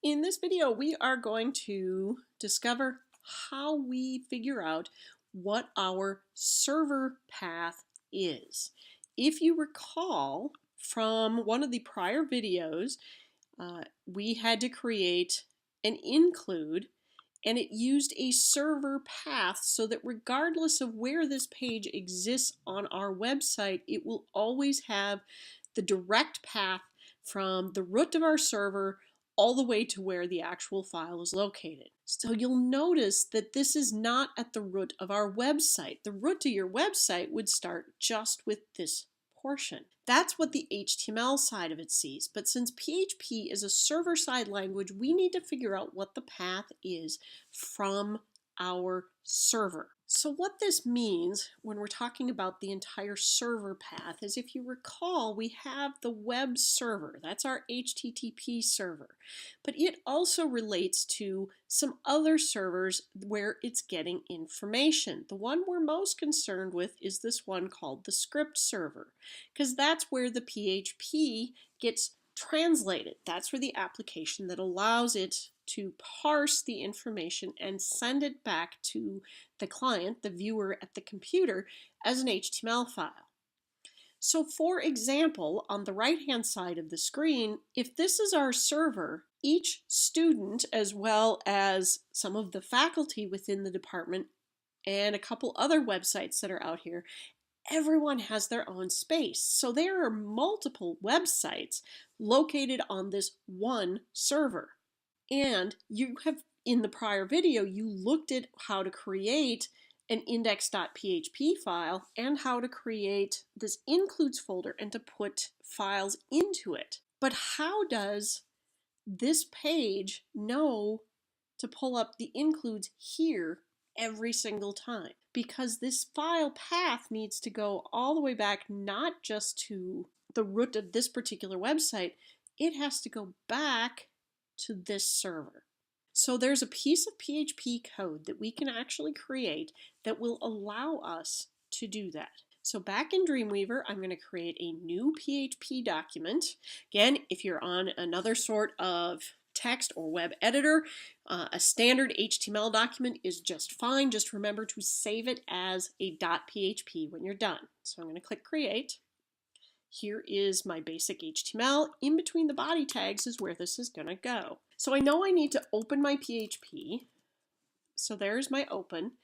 In this video, we are going to discover how we figure out what our server path is. If you recall from one of the prior videos, we had to create an include, and it used a server path so that regardless of where this page exists on our website, it will always have the direct path from the root of our server all the way to where the actual file is located. So you'll notice that this is not at the root of our website. The root to your website would start just with this portion. That's what the HTML side of it sees. But since PHP is a server-side language, we need to figure out what the path is from our server. So what this means when we're talking about the entire server path is, if you recall, we have the web server. That's our HTTP server. But it also relates to some other servers where it's getting information. The one we're most concerned with is this one called the script server, because that's where the PHP gets translated. That's where the application that allows it to parse the information and send it back to the client, the viewer at the computer, as an HTML file. So for example, on the right-hand side of the screen, if this is our server, each student, as well as some of the faculty within the department and a couple other websites that are out here, everyone has their own space. So there are multiple websites located on this one server. And you have, in the prior video, you looked at how to create an index.php file and how to create this includes folder and to put files into it. But how does this page know to pull up the includes here every single time? Because this file path needs to go all the way back, not just to the root of this particular website, it has to go back to this server. So there's a piece of PHP code that we can actually create that will allow us to do that. So back in Dreamweaver, I'm going to create a new PHP document. Again, if you're on another sort of text or web editor, a standard HTML document is just fine. Just remember to save it as a .php when you're done. So I'm going to click Create. Here is my basic HTML. In between the body tags is where this is going to go. So I know I need to open my PHP. So there's my open.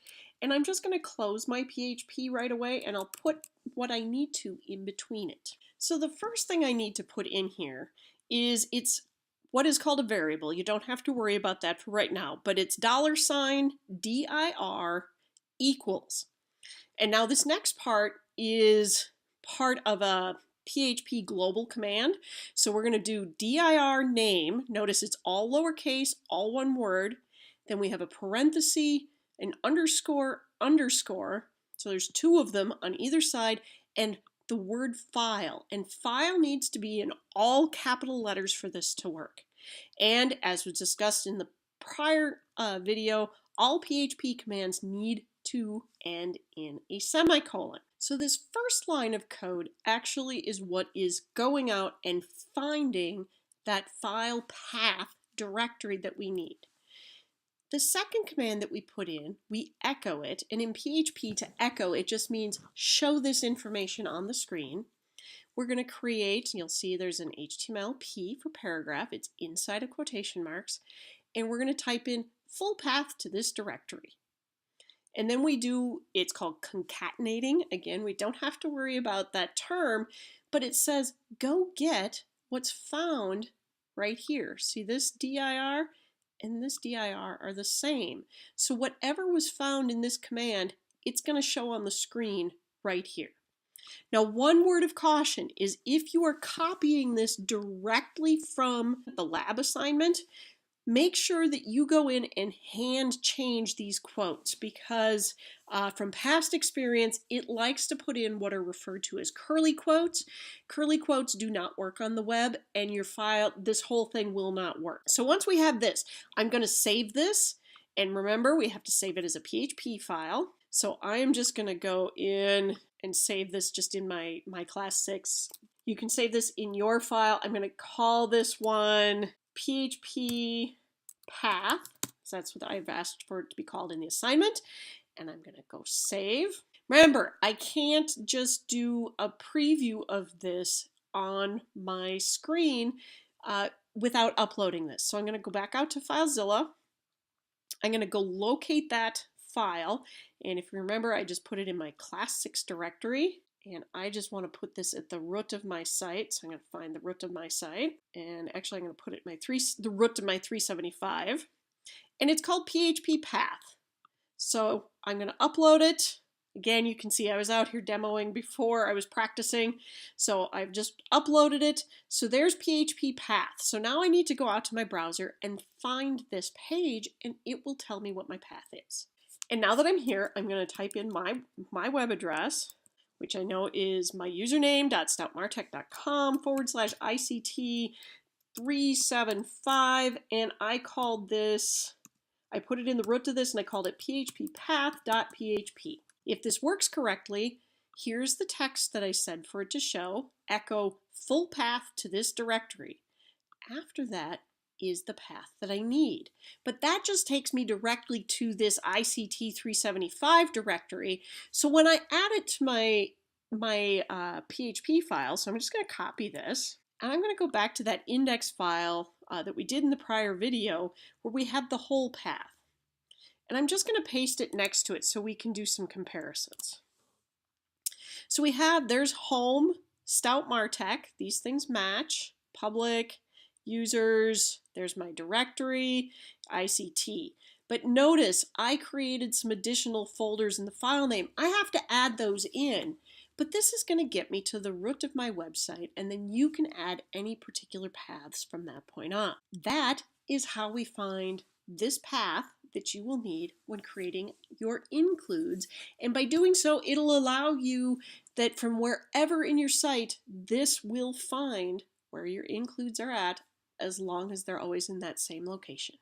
And I'm just going to close my PHP right away, and I'll put what I need to in between it. So the first thing I need to put in here is it's what is called a variable. You don't have to worry about that for right now, but it's $dir equals. And now this next part is part of a PHP global command. So we're going to do dir name. Notice it's all lowercase, all one word. Then we have a parenthesis, an underscore, underscore. So there's two of them on either side, and the word file. And file needs to be in all capital letters for this to work. And as was discussed in the prior video, all PHP commands need to end in a semicolon. So this first line of code actually is what is going out and finding that file path directory that we need. The second command that we put in, we echo it, and in PHP to echo it just means show this information on the screen. We're going to create, you'll see there's an HTML P for paragraph, it's inside of quotation marks, and we're going to type in full path to this directory. And then we do, it's called concatenating. Again, we don't have to worry about that term, but it says go get what's found right here. See, this dir and this dir are the same. So whatever was found in this command, it's going to show on the screen right here. Now, one word of caution is if you are copying this directly from the lab assignment, make sure that you go in and hand change these quotes, because from past experience, it likes to put in what are referred to as curly quotes. Curly quotes do not work on the web, and your file, this whole thing will not work. So once we have this, I'm going to save this. And remember, we have to save it as a PHP file. So I am just going to go in and save this just in my class 6. You can save this in your file. I'm going to call this one PHP path. So that's what I've asked for it to be called in the assignment. And I'm going to go save. Remember, I can't just do a preview of this on my screen without uploading this. So I'm going to go back out to FileZilla. I'm going to go locate that file. And if you remember, I just put it in my class 6 directory. And I just want to put this at the root of my site. So I'm going to find the root of my site. And actually, I'm going to put it the root of my 375. And it's called PHP path. So I'm going to upload it. Again, you can see I was out here demoing before I was practicing. So I've just uploaded it. So there's PHP path. So now I need to go out to my browser and find this page, and it will tell me what my path is. And now that I'm here, I'm going to type in my web address, which I know is my username.stoutmartech.com/ICT375, and I called this, I put it in the root of this and I called it phppath.php. If this works correctly, here's the text that I said for it to show, echo full path to this directory. After that is the path that I need. But that just takes me directly to this ICT375 directory. So when I add it to my PHP file, so I'm just going to copy this, and I'm going to go back to that index file that we did in the prior video where we had the whole path. And I'm just going to paste it next to it so we can do some comparisons. So we have, there's home, Stout Martech, these things match, public, users, there's my directory, ICT. But notice I created some additional folders in the file name. I have to add those in, but this is going to get me to the root of my website, and then you can add any particular paths from that point on. That is how we find this path that you will need when creating your includes, and by doing so it'll allow you that from wherever in your site this will find where your includes are at, as long as they're always in that same location.